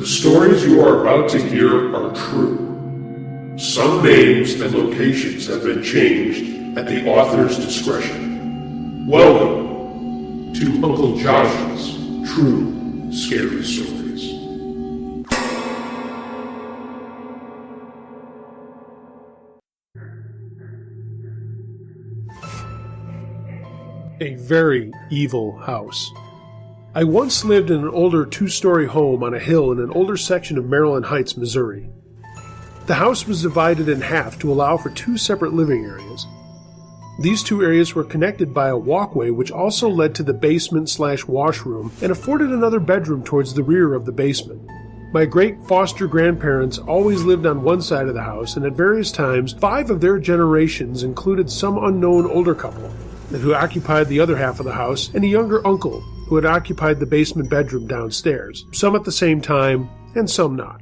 The stories you are about to hear are true. Some names and locations have been changed at the author's discretion. Welcome to Uncle Josh's True Scary Stories. A very evil house. I once lived in an older two-story home on a hill in an older section of Maryland Heights, Missouri. The house was divided in half to allow for two separate living areas. These two areas were connected by a walkway which also led to the basement/washroom and afforded another bedroom towards the rear of the basement. My great foster grandparents always lived on one side of the house, and at various times, 5 of their generations included some unknown older couple who occupied the other half of the house, and a younger uncle who had occupied the basement bedroom downstairs, some at the same time, and some not.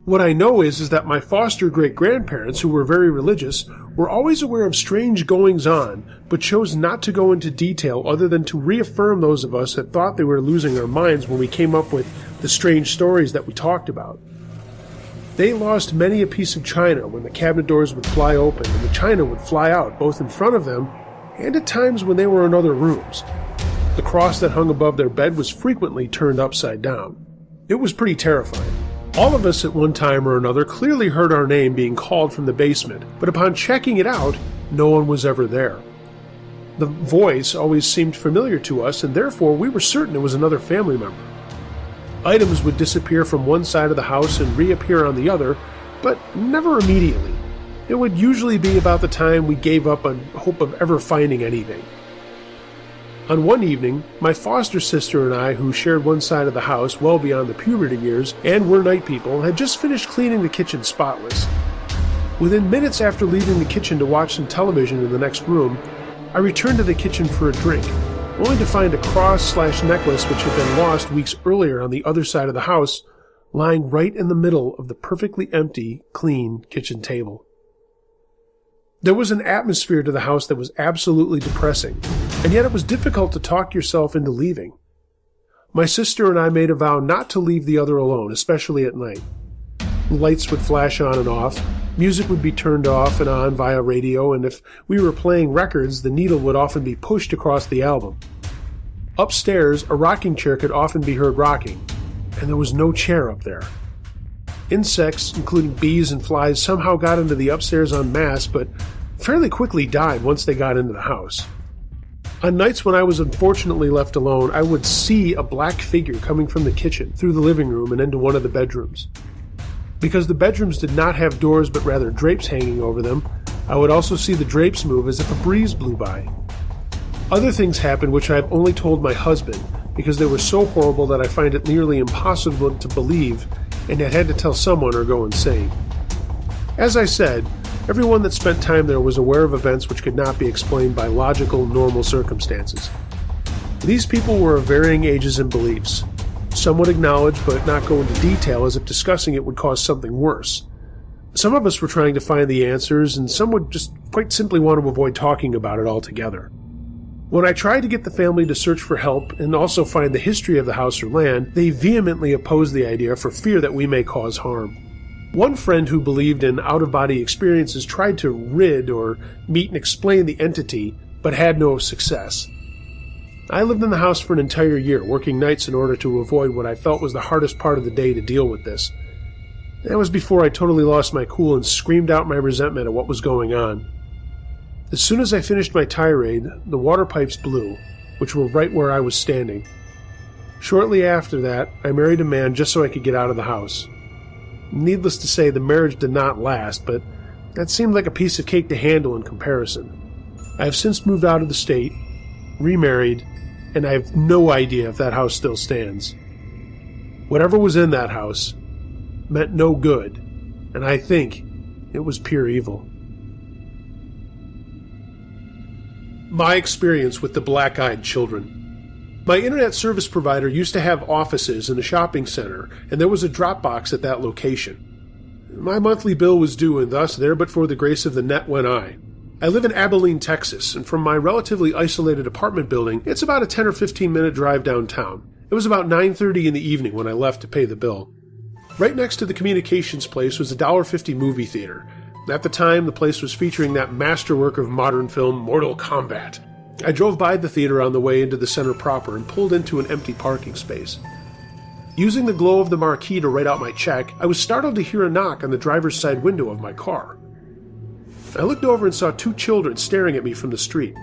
What I know is that my foster great-grandparents, who were very religious, were always aware of strange goings-on, but chose not to go into detail other than to reaffirm those of us that thought they were losing our minds when we came up with the strange stories that we talked about. They lost many a piece of china when the cabinet doors would fly open and the china would fly out, both in front of them and at times when they were in other rooms. The cross that hung above their bed was frequently turned upside down. It was pretty terrifying. All of us at one time or another clearly heard our name being called from the basement, but upon checking it out, no one was ever there. The voice always seemed familiar to us, and therefore we were certain it was another family member. Items would disappear from one side of the house and reappear on the other, but never immediately. It would usually be about the time we gave up on hope of ever finding anything. On one evening, my foster sister and I, who shared one side of the house well beyond the puberty years and were night people, had just finished cleaning the kitchen spotless. Within minutes after leaving the kitchen to watch some television in the next room, I returned to the kitchen for a drink, only to find a cross/necklace which had been lost weeks earlier on the other side of the house, lying right in the middle of the perfectly empty, clean kitchen table. There was an atmosphere to the house that was absolutely depressing, and yet it was difficult to talk yourself into leaving. My sister and I made a vow not to leave the other alone, especially at night. Lights would flash on and off, music would be turned off and on via radio, and if we were playing records, the needle would often be pushed across the album. Upstairs, a rocking chair could often be heard rocking, and there was no chair up there. Insects, including bees and flies, somehow got into the upstairs en masse, but fairly quickly died once they got into the house. On nights when I was unfortunately left alone, I would see a black figure coming from the kitchen, through the living room, and into one of the bedrooms. Because the bedrooms did not have doors but rather drapes hanging over them, I would also see the drapes move as if a breeze blew by. Other things happened which I have only told my husband, because they were so horrible that I find it nearly impossible to believe, and had to tell someone or go insane. As I said, everyone that spent time there was aware of events which could not be explained by logical, normal circumstances. These people were of varying ages and beliefs. Some would acknowledge but not go into detail as if discussing it would cause something worse. Some of us were trying to find the answers, and some would just quite simply want to avoid talking about it altogether. When I tried to get the family to search for help and also find the history of the house or land, they vehemently opposed the idea for fear that we may cause harm. One friend who believed in out-of-body experiences tried to rid or meet and explain the entity, but had no success. I lived in the house for an entire year, working nights in order to avoid what I felt was the hardest part of the day to deal with this. That was before I totally lost my cool and screamed out my resentment at what was going on. As soon as I finished my tirade, the water pipes blew, which were right where I was standing. Shortly after that, I married a man just so I could get out of the house. Needless to say, the marriage did not last, but that seemed like a piece of cake to handle in comparison. I have since moved out of the state, remarried, and I have no idea if that house still stands. Whatever was in that house meant no good, and I think it was pure evil. My experience with the black-eyed children. My internet service provider used to have offices in a shopping center, and there was a drop box at that location. My monthly bill was due, and thus there but for the grace of the net went I. I live in Abilene, Texas, and from my relatively isolated apartment building, it's about a 10 or 15 minute drive downtown. It was about 9:30 in the evening when I left to pay the bill. Right next to the communications place was a $1.50 movie theater. At the time, the place was featuring that masterwork of modern film, Mortal Kombat. I drove by the theater on the way into the center proper and pulled into an empty parking space. Using the glow of the marquee to write out my check, I was startled to hear a knock on the driver's side window of my car. I looked over and saw 2 children staring at me from the street.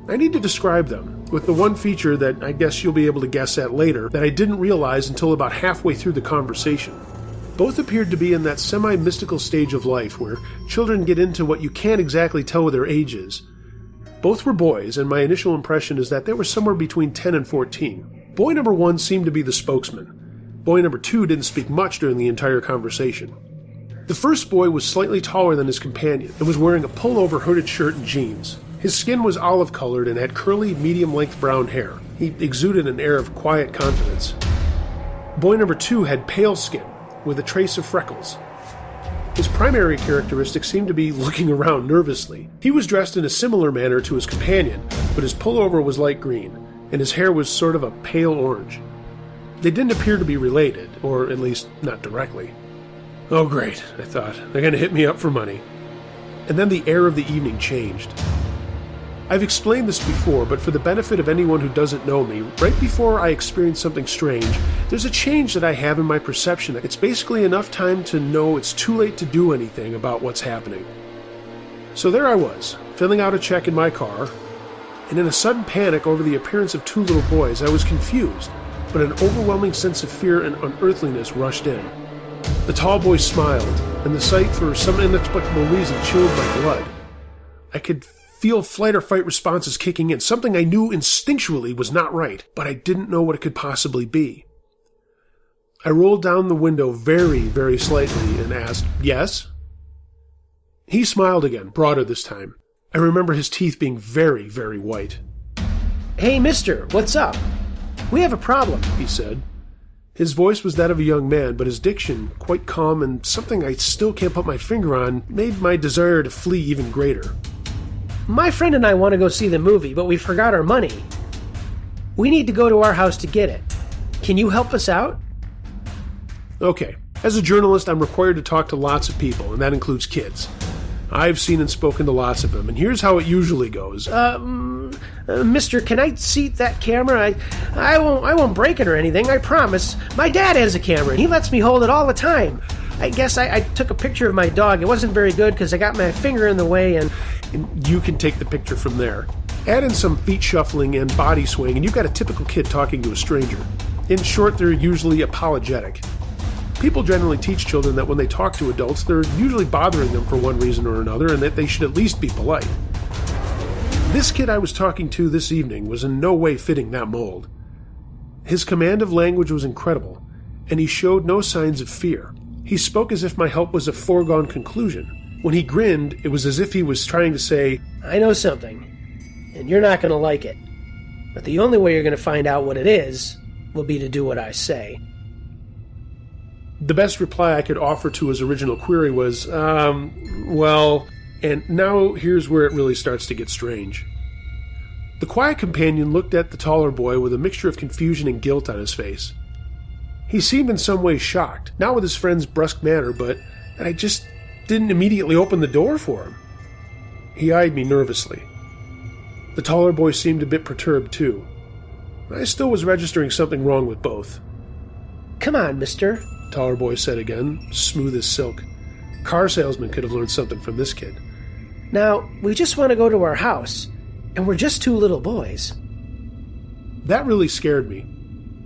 I need to describe them, with the one feature that I guess you'll be able to guess at later that I didn't realize until about halfway through the conversation. Both appeared to be in that semi-mystical stage of life where children get into what you can't exactly tell what their age is. Both were boys, and my initial impression is that they were somewhere between 10 and 14. Boy number 1 seemed to be the spokesman. Boy number 2 didn't speak much during the entire conversation. The first boy was slightly taller than his companion and was wearing a pullover hooded shirt and jeans. His skin was olive-colored and had curly, medium-length brown hair. He exuded an air of quiet confidence. Boy number 2 had pale skin, with a trace of freckles. His primary characteristic seemed to be looking around nervously. He was dressed in a similar manner to his companion, but his pullover was light green, and his hair was sort of a pale orange. They didn't appear to be related, or at least not directly. Oh great, I thought. They're going to hit me up for money. And then the air of the evening changed. I've explained this before, but for the benefit of anyone who doesn't know me, right before I experience something strange, there's a change that I have in my perception. It's basically enough time to know it's too late to do anything about what's happening. So there I was, filling out a check in my car, and in a sudden panic over the appearance of 2 little boys, I was confused, but an overwhelming sense of fear and unearthliness rushed in. The tall boy smiled, and the sight, for some inexplicable reason, chilled my blood. I could feel flight or fight responses kicking in, something I knew instinctually was not right, but I didn't know what it could possibly be. I rolled down the window very, very slightly and asked, "Yes?" He smiled again, broader this time. I remember his teeth being very, very white. "Hey, mister, what's up? We have a problem," he said. His voice was that of a young man, but his diction, quite calm and something I still can't put my finger on, made my desire to flee even greater. "My friend and I want to go see the movie, but we forgot our money. We need to go to our house to get it. Can you help us out?" Okay, as a journalist, I'm required to talk to lots of people, and that includes kids. I've seen and spoken to lots of them, and here's how it usually goes. Mister, can I seat that camera? I won't break it or anything, I promise. My dad has a camera, and he lets me hold it all the time. I guess I took a picture of my dog. It wasn't very good because I got my finger in the way, and you can take the picture from there. Add in some feet shuffling and body swaying, and you've got a typical kid talking to a stranger. In short, they're usually apologetic. People generally teach children that when they talk to adults, they're usually bothering them for one reason or another, and that they should at least be polite. This kid I was talking to this evening was in no way fitting that mold. His command of language was incredible, and he showed no signs of fear. He spoke as if my help was a foregone conclusion. When he grinned, it was as if he was trying to say, "I know something, and you're not going to like it. But the only way you're going to find out what it is will be to do what I say." The best reply I could offer to his original query was, well, and now here's where it really starts to get strange. The quiet companion looked at the taller boy with a mixture of confusion and guilt on his face. He seemed in some ways shocked, not with his friend's brusque manner, but that I just didn't immediately open the door for him. He eyed me nervously. The taller boy seemed a bit perturbed, too. I still was registering something wrong with both. "Come on, mister," the taller boy said again, smooth as silk. Car salesman could have learned something from this kid. "Now, we just want to go to our house, and we're just 2 little boys." That really scared me.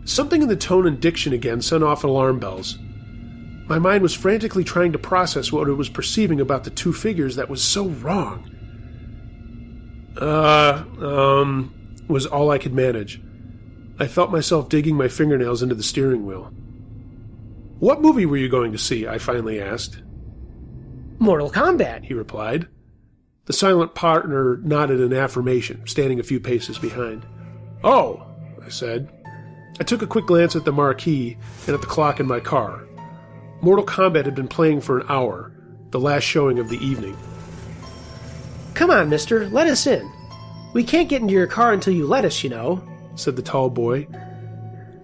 Something in the tone and diction again sent off alarm bells. My mind was frantically trying to process what it was perceiving about the 2 figures that was so wrong. Was all I could manage. I felt myself digging my fingernails into the steering wheel. "What movie were you going to see?" I finally asked. "Mortal Kombat," he replied. The silent partner nodded in affirmation, standing a few paces behind. "Oh," I said. I took a quick glance at the marquee and at the clock in my car. Mortal Kombat had been playing for an hour, the last showing of the evening. "Come on, mister, let us in. We can't get into your car until you let us, you know," said the tall boy.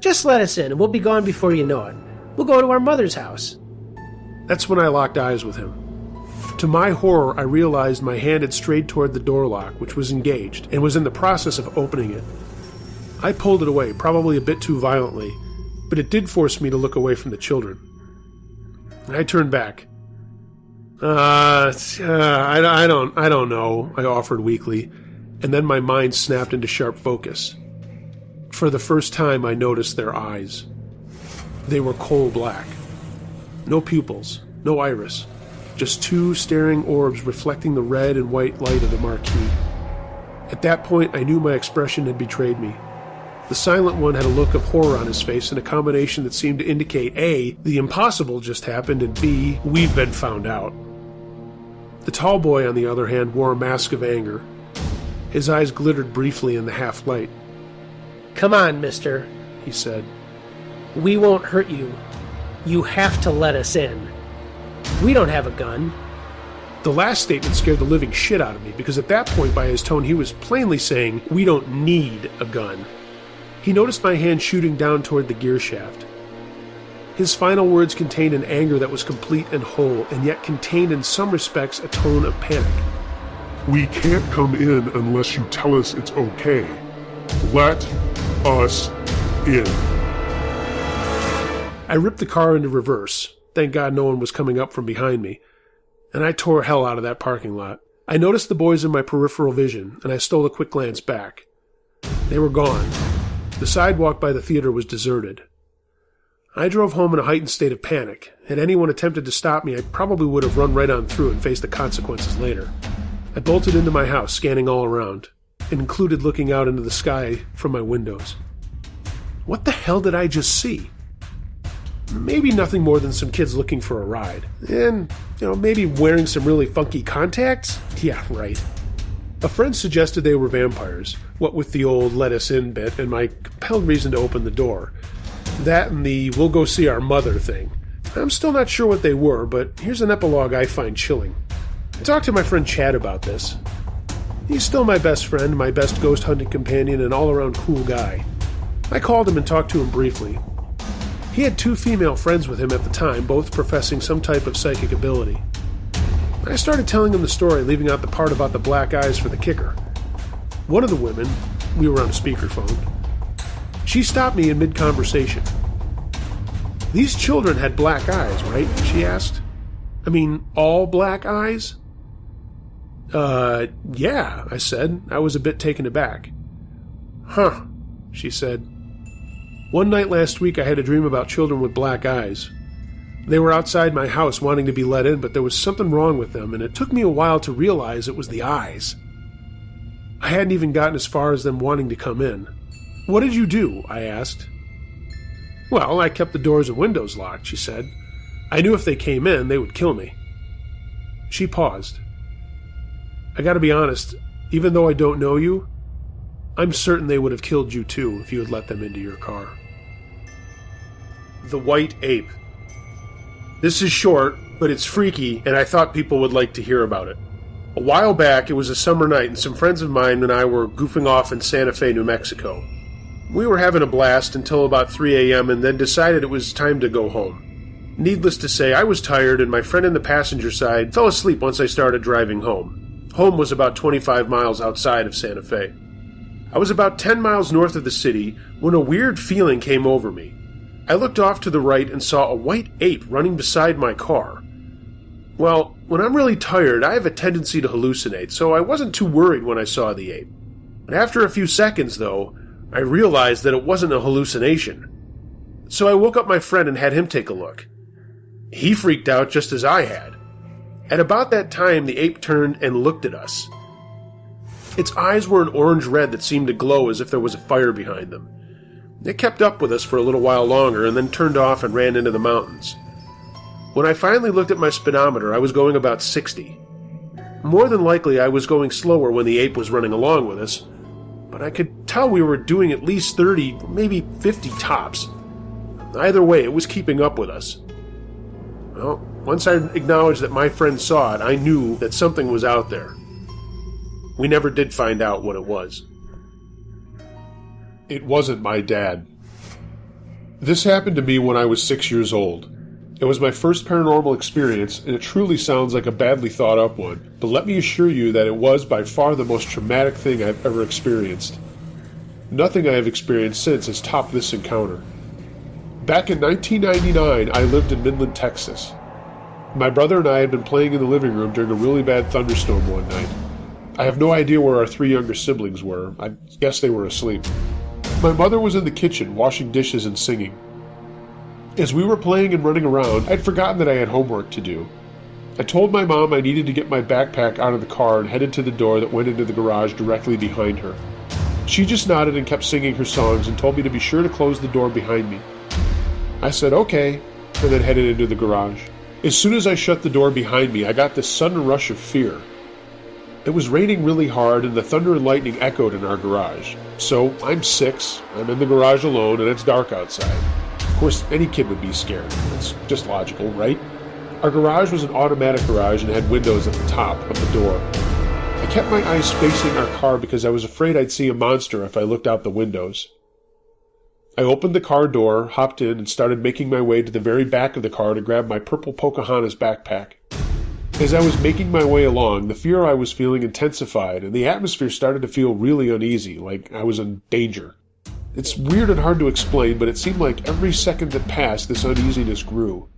"Just let us in, and we'll be gone before you know it. We'll go to our mother's house. That's when I locked eyes with him. To my horror, I realized my hand had strayed toward the door lock, which was engaged, and was in the process of opening it. I pulled it away, probably a bit too violently, but it did force me to look away from the children. I turned back. I don't know, I offered weakly, and then my mind snapped into sharp focus. For the first time, I noticed their eyes. They were coal black. No pupils, no iris, just two staring orbs reflecting the red and white light of the marquee. At that point, I knew my expression had betrayed me. The silent one had a look of horror on his face in a combination that seemed to indicate A, the impossible just happened, and B, we've been found out. The tall boy, on the other hand, wore a mask of anger. His eyes glittered briefly in the half-light. Come on, mister, he said. We won't hurt you. You have to let us in. We don't have a gun. The last statement scared the living shit out of me, because at that point, by his tone, he was plainly saying, we don't need a gun. He noticed my hand shooting down toward the gear shaft. His final words contained an anger that was complete and whole, and yet contained in some respects a tone of panic. We can't come in unless you tell us it's okay. Let us in. I ripped the car into reverse. Thank God no one was coming up from behind me. And I tore hell out of that parking lot. I noticed the boys in my peripheral vision, and I stole a quick glance back. They were gone. The sidewalk by the theater was deserted. I drove home in a heightened state of panic. Had anyone attempted to stop me, I probably would have run right on through and faced the consequences later. I bolted into my house, scanning all around. It included looking out into the sky from my windows. What the hell did I just see? Maybe nothing more than some kids looking for a ride. And, maybe wearing some really funky contacts? Yeah, right. A friend suggested they were vampires, what with the old let us in bit and my compelled reason to open the door. That and the we'll go see our mother thing. I'm still not sure what they were, but here's an epilogue I find chilling. I talked to my friend Chad about this. He's still my best friend, my best ghost hunting companion, and all-around cool guy. I called him and talked to him briefly. He had two female friends with him at the time, both professing some type of psychic ability. I started telling him the story, leaving out the part about the black eyes for the kicker. One of the women, we were on a speakerphone, she stopped me in mid-conversation. These children had black eyes, right? She asked. I mean, all black eyes? Yeah, I said. I was a bit taken aback. Huh, she said. One night last week I had a dream about children with black eyes. They were outside my house wanting to be let in, but there was something wrong with them, and it took me a while to realize it was the eyes. I hadn't even gotten as far as them wanting to come in. What did you do? I asked. Well, I kept the doors and windows locked, she said. I knew if they came in, they would kill me. She paused. I gotta be honest, even though I don't know you, I'm certain they would have killed you too if you had let them into your car. The White Ape. This is short, but it's freaky, and I thought people would like to hear about it. A while back, it was a summer night, and some friends of mine and I were goofing off in Santa Fe, New Mexico. We were having a blast until about 3 a.m. and then decided it was time to go home. Needless to say, I was tired, and my friend in the passenger side fell asleep once I started driving home. Home was about 25 miles outside of Santa Fe. I was about 10 miles north of the city when a weird feeling came over me. I looked off to the right and saw a white ape running beside my car. Well, when I'm really tired, I have a tendency to hallucinate, so I wasn't too worried when I saw the ape. But after a few seconds, though, I realized that it wasn't a hallucination. So I woke up my friend and had him take a look. He freaked out just as I had. At about that time, the ape turned and looked at us. Its eyes were an orange-red that seemed to glow as if there was a fire behind them. It kept up with us for a little while longer and then turned off and ran into the mountains. When I finally looked at my speedometer, I was going about 60. More than likely, I was going slower when the ape was running along with us, but I could tell we were doing at least 30, maybe 50 tops. Either way, it was keeping up with us. Well, once I acknowledged that my friend saw it, I knew that something was out there. We never did find out what it was. It wasn't my dad. This happened to me when I was 6 years old. It was my first paranormal experience, and it truly sounds like a badly thought up one, but let me assure you that it was by far the most traumatic thing I've ever experienced. Nothing I have experienced since has topped this encounter. Back in 1999, I lived in Midland, Texas. My brother and I had been playing in the living room during a really bad thunderstorm one night. I have no idea where our 3 younger siblings were. I guess they were asleep. My mother was in the kitchen, washing dishes and singing. As we were playing and running around, I'd forgotten that I had homework to do. I told my mom I needed to get my backpack out of the car and headed to the door that went into the garage directly behind her. She just nodded and kept singing her songs and told me to be sure to close the door behind me. I said, okay, and then headed into the garage. As soon as I shut the door behind me, I got this sudden rush of fear. It was raining really hard and the thunder and lightning echoed in our garage. So, I'm 6, I'm in the garage alone, and it's dark outside. Of course, any kid would be scared. It's just logical, right? Our garage was an automatic garage and had windows at the top of the door. I kept my eyes facing our car because I was afraid I'd see a monster if I looked out the windows. I opened the car door, hopped in, and started making my way to the very back of the car to grab my purple Pocahontas backpack. As I was making my way along, the fear I was feeling intensified, and the atmosphere started to feel really uneasy, like I was in danger. It's weird and hard to explain, but it seemed like every second that passed, this uneasiness grew.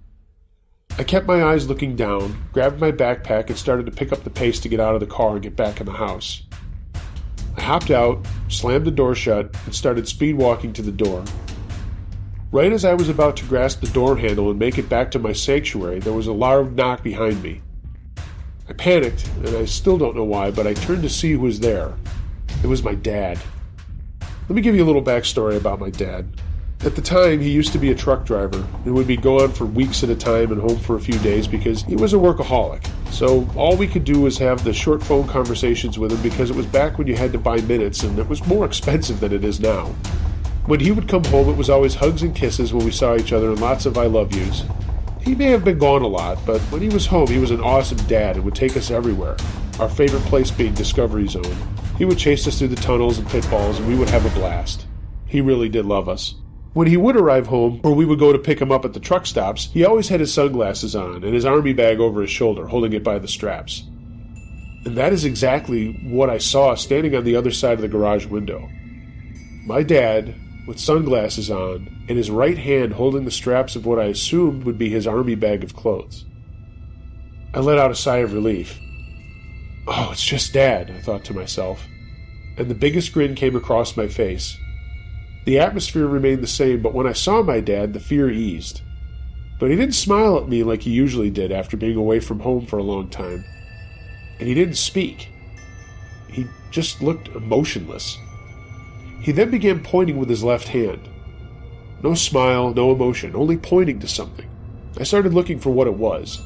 I kept my eyes looking down, grabbed my backpack, and started to pick up the pace to get out of the car and get back in the house. I hopped out, slammed the door shut, and started speed walking to the door. Right as I was about to grasp the door handle and make it back to my sanctuary, there was a loud knock behind me. I panicked, and I still don't know why, but I turned to see who was there. It was my dad. Let me give you a little backstory about my dad. At the time, he used to be a truck driver and would be gone for weeks at a time and home for a few days because he was a workaholic. So all we could do was have the short phone conversations with him because it was back when you had to buy minutes and it was more expensive than it is now. When he would come home, it was always hugs and kisses when we saw each other and lots of I love yous. He may have been gone a lot, but when he was home, he was an awesome dad and would take us everywhere, our favorite place being Discovery Zone. He would chase us through the tunnels and pitfalls, and we would have a blast. He really did love us. When he would arrive home, or we would go to pick him up at the truck stops, he always had his sunglasses on and his army bag over his shoulder, holding it by the straps. And that is exactly what I saw standing on the other side of the garage window. My dad, with sunglasses on, and his right hand holding the straps of what I assumed would be his army bag of clothes. I let out a sigh of relief. Oh, it's just Dad, I thought to myself, and the biggest grin came across my face. The atmosphere remained the same, but when I saw my dad, the fear eased. But he didn't smile at me like he usually did after being away from home for a long time. And he didn't speak. He just looked emotionless. He then began pointing with his left hand. No smile, no emotion, only pointing to something. I started looking for what it was.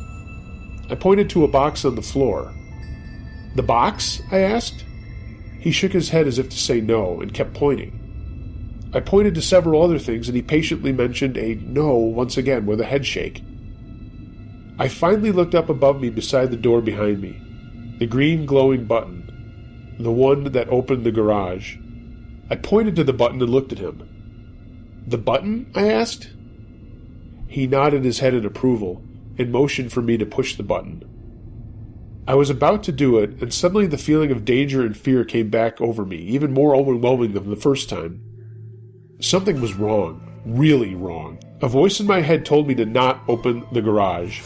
I pointed to a box on the floor. "The box?" I asked. He shook his head as if to say no, and kept pointing. I pointed to several other things, and he patiently mentioned a no once again with a head shake. I finally looked up above me beside the door behind me. The green glowing button. The one that opened the garage. I pointed to the button and looked at him. "The button?" I asked. He nodded his head in approval, and motioned for me to push the button. I was about to do it, and suddenly the feeling of danger and fear came back over me, even more overwhelming than the first time. Something was wrong, really wrong. A voice in my head told me to not open the garage.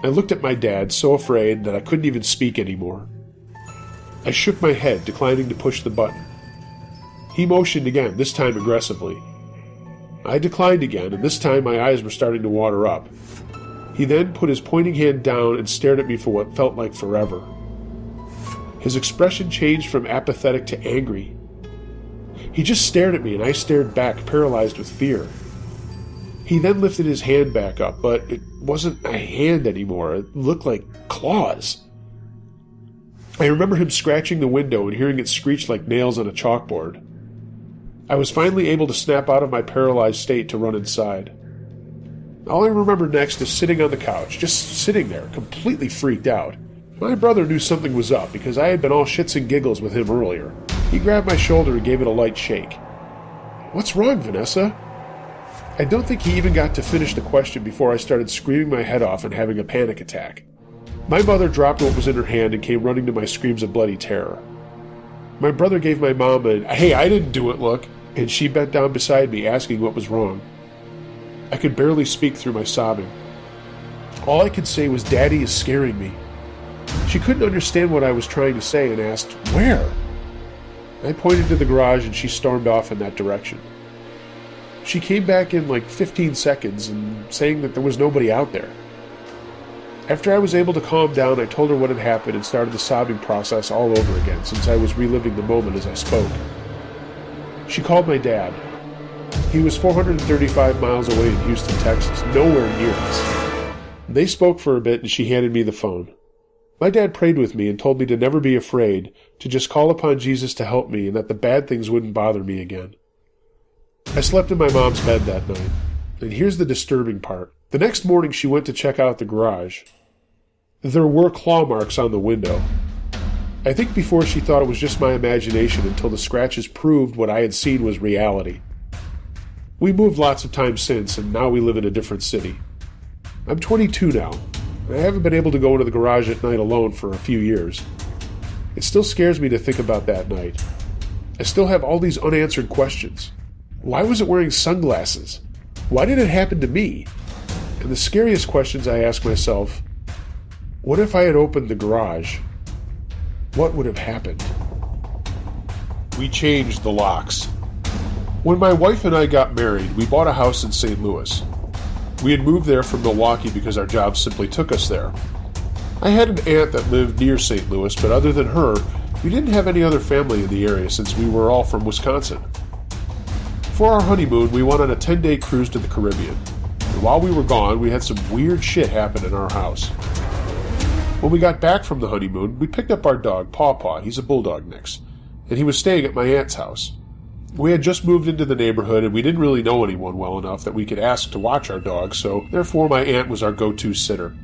I looked at my dad, so afraid that I couldn't even speak anymore. I shook my head, declining to push the button. He motioned again, this time aggressively. I declined again, and this time my eyes were starting to water up. He then put his pointing hand down and stared at me for what felt like forever. His expression changed from apathetic to angry. He just stared at me, and I stared back, paralyzed with fear. He then lifted his hand back up, but it wasn't a hand anymore. It looked like claws. I remember him scratching the window and hearing it screech like nails on a chalkboard. I was finally able to snap out of my paralyzed state to run inside. All I remember next is sitting on the couch, just sitting there, completely freaked out. My brother knew something was up because I had been all shits and giggles with him earlier. He grabbed my shoulder and gave it a light shake. "What's wrong, Vanessa?" I don't think he even got to finish the question before I started screaming my head off and having a panic attack. My mother dropped what was in her hand and came running to my screams of bloody terror. My brother gave my mom a, "Hey, I didn't do it, look," and she bent down beside me asking what was wrong. I could barely speak through my sobbing. All I could say was, "Daddy is scaring me." She couldn't understand what I was trying to say and asked, "Where?" I pointed to the garage and she stormed off in that direction. She came back in like 15 seconds and saying that there was nobody out there. After I was able to calm down, I told her what had happened and started the sobbing process all over again since I was reliving the moment as I spoke. She called my dad. He was 435 miles away in Houston, Texas, nowhere near us. They spoke for a bit and she handed me the phone. My dad prayed with me and told me to never be afraid, to just call upon Jesus to help me and that the bad things wouldn't bother me again. I slept in my mom's bed that night. And here's the disturbing part. The next morning she went to check out the garage. There were claw marks on the window. I think before she thought it was just my imagination until the scratches proved what I had seen was reality. We moved lots of times since, and now we live in a different city. I'm 22 now. I haven't been able to go into the garage at night alone for a few years. It still scares me to think about that night. I still have all these unanswered questions. Why was it wearing sunglasses? Why did it happen to me? And the scariest questions I ask myself, what if I had opened the garage? What would have happened? We changed the locks. When my wife and I got married, we bought a house in St. Louis. We had moved there from Milwaukee because our job simply took us there. I had an aunt that lived near St. Louis, but other than her, we didn't have any other family in the area since we were all from Wisconsin. For our honeymoon, we went on a 10-day cruise to the Caribbean. And while we were gone, we had some weird shit happen in our house. When we got back from the honeymoon, we picked up our dog, Paw Paw. He's a bulldog mix. And he was staying at my aunt's house. We had just moved into the neighborhood and we didn't really know anyone well enough that we could ask to watch our dog, so therefore my aunt was our go-to sitter.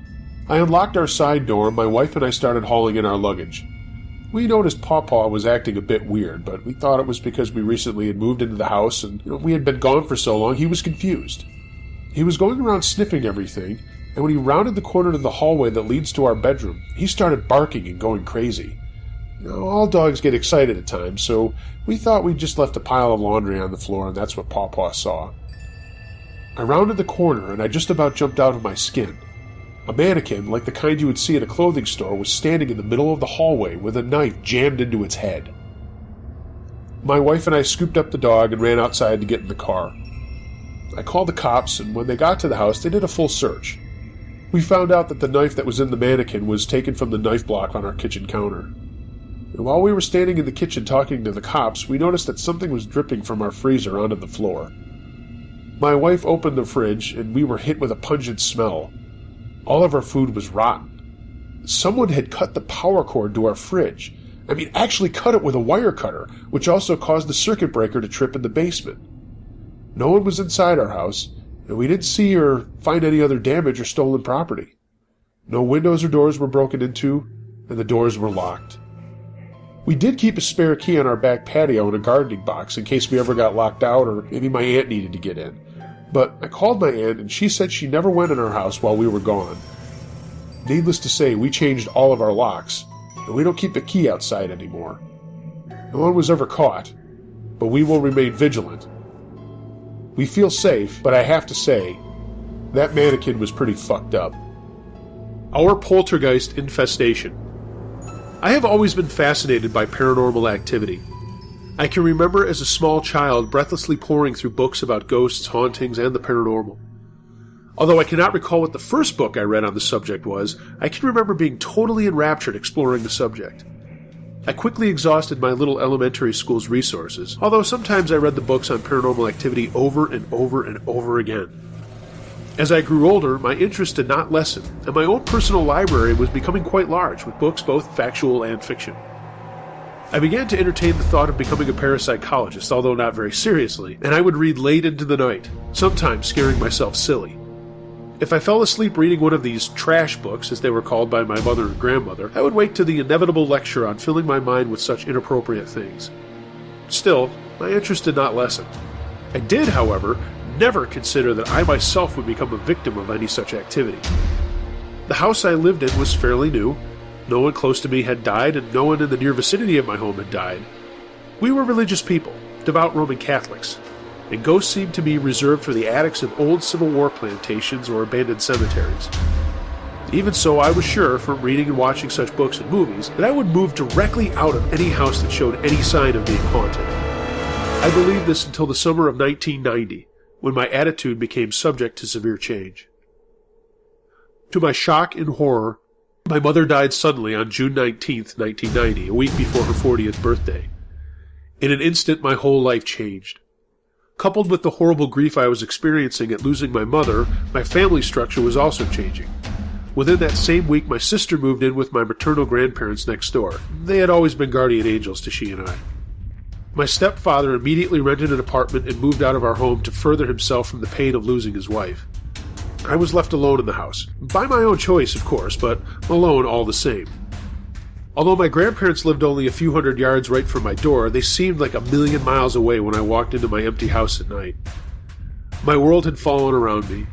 I unlocked our side door and my wife and I started hauling in our luggage. We noticed Paw Paw was acting a bit weird, but we thought it was because we recently had moved into the house and we had been gone for so long he was confused. He was going around sniffing everything, and when he rounded the corner to the hallway that leads to our bedroom, he started barking and going crazy. All dogs get excited at times, so we thought we'd just left a pile of laundry on the floor, and that's what Paw Paw saw. I rounded the corner, and I just about jumped out of my skin. A mannequin, like the kind you would see at a clothing store, was standing in the middle of the hallway with a knife jammed into its head. My wife and I scooped up the dog and ran outside to get in the car. I called the cops, and when they got to the house, they did a full search. We found out that the knife that was in the mannequin was taken from the knife block on our kitchen counter. And while we were standing in the kitchen talking to the cops, we noticed that something was dripping from our freezer onto the floor. My wife opened the fridge, and we were hit with a pungent smell. All of our food was rotten. Someone had cut the power cord to our fridge. Actually cut it with a wire cutter, which also caused the circuit breaker to trip in the basement. No one was inside our house, and we didn't see or find any other damage or stolen property. No windows or doors were broken into, and the doors were locked. We did keep a spare key on our back patio in a gardening box in case we ever got locked out or maybe my aunt needed to get in. But I called my aunt and she said she never went in our house while we were gone. Needless to say, we changed all of our locks, and we don't keep a key outside anymore. No one was ever caught, but we will remain vigilant. We feel safe, but I have to say, that mannequin was pretty fucked up. Our Poltergeist infestation. I have always been fascinated by paranormal activity. I can remember as a small child breathlessly poring through books about ghosts, hauntings, and the paranormal. Although I cannot recall what the first book I read on the subject was, I can remember being totally enraptured exploring the subject. I quickly exhausted my little elementary school's resources, although sometimes I read the books on paranormal activity over and over and over again. As I grew older, my interest did not lessen, and my own personal library was becoming quite large, with books both factual and fiction. I began to entertain the thought of becoming a parapsychologist, although not very seriously, and I would read late into the night, sometimes scaring myself silly. If I fell asleep reading one of these trash books, as they were called by my mother and grandmother, I would wake to the inevitable lecture on filling my mind with such inappropriate things. Still, my interest did not lessen. I did, however, would never consider that I myself would become a victim of any such activity. The house I lived in was fairly new. No one close to me had died, and no one in the near vicinity of my home had died. We were religious people, devout Roman Catholics, and ghosts seemed to be reserved for the attics of old Civil War plantations or abandoned cemeteries. Even so, I was sure, from reading and watching such books and movies, that I would move directly out of any house that showed any sign of being haunted. I believed this until the summer of 1990, when my attitude became subject to severe change. To my shock and horror, my mother died suddenly on June 19th, 1990, a week before her 40th birthday. In an instant, my whole life changed. Coupled with the horrible grief I was experiencing at losing my mother, my family structure was also changing. Within that same week, my sister moved in with my maternal grandparents next door. They had always been guardian angels to she and I. My stepfather immediately rented an apartment and moved out of our home to further himself from the pain of losing his wife. I was left alone in the house. By my own choice, of course, but alone all the same. Although my grandparents lived only a few hundred yards right from my door, they seemed like a million miles away when I walked into my empty house at night. My world had fallen around me.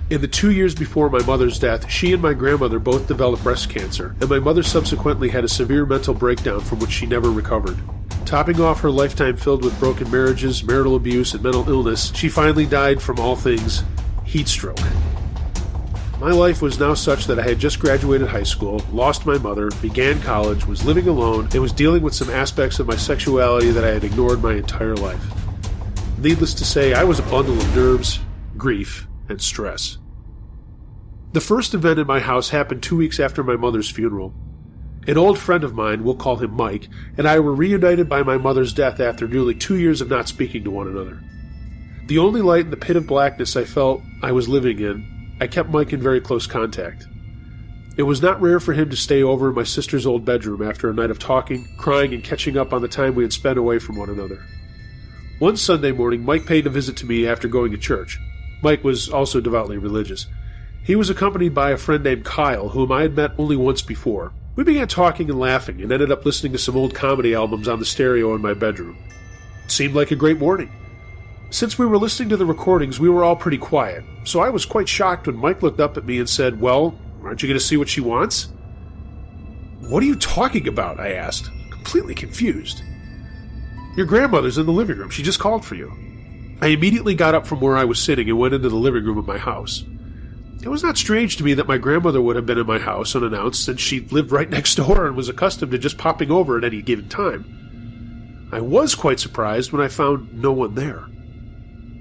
In the 2 years before my mother's death, she and my grandmother both developed breast cancer, and my mother subsequently had a severe mental breakdown from which she never recovered. Topping off her lifetime filled with broken marriages, marital abuse, and mental illness, she finally died from all things heat stroke. My life was now such that I had just graduated high school, lost my mother, began college, was living alone, and was dealing with some aspects of my sexuality that I had ignored my entire life. Needless to say, I was a bundle of nerves, grief, and stress. The first event in my house happened 2 weeks after my mother's funeral. An old friend of mine, we'll call him Mike, and I were reunited by my mother's death after nearly 2 years of not speaking to one another. The only light in the pit of blackness I felt I was living in, I kept Mike in very close contact. It was not rare for him to stay over in my sister's old bedroom after a night of talking, crying, and catching up on the time we had spent away from one another. One Sunday morning, Mike paid a visit to me after going to church. Mike was also devoutly religious. He was accompanied by a friend named Kyle, whom I had met only once before. We began talking and laughing, and ended up listening to some old comedy albums on the stereo in my bedroom. It seemed like a great morning. Since we were listening to the recordings, we were all pretty quiet, so I was quite shocked when Mike looked up at me and said, "Well, aren't you going to see what she wants?" "What are you talking about?" I asked, completely confused. "Your grandmother's in the living room. She just called for you." I immediately got up from where I was sitting and went into the living room of my house. It was not strange to me that my grandmother would have been in my house unannounced, since she lived right next door and was accustomed to just popping over at any given time. I was quite surprised when I found no one there.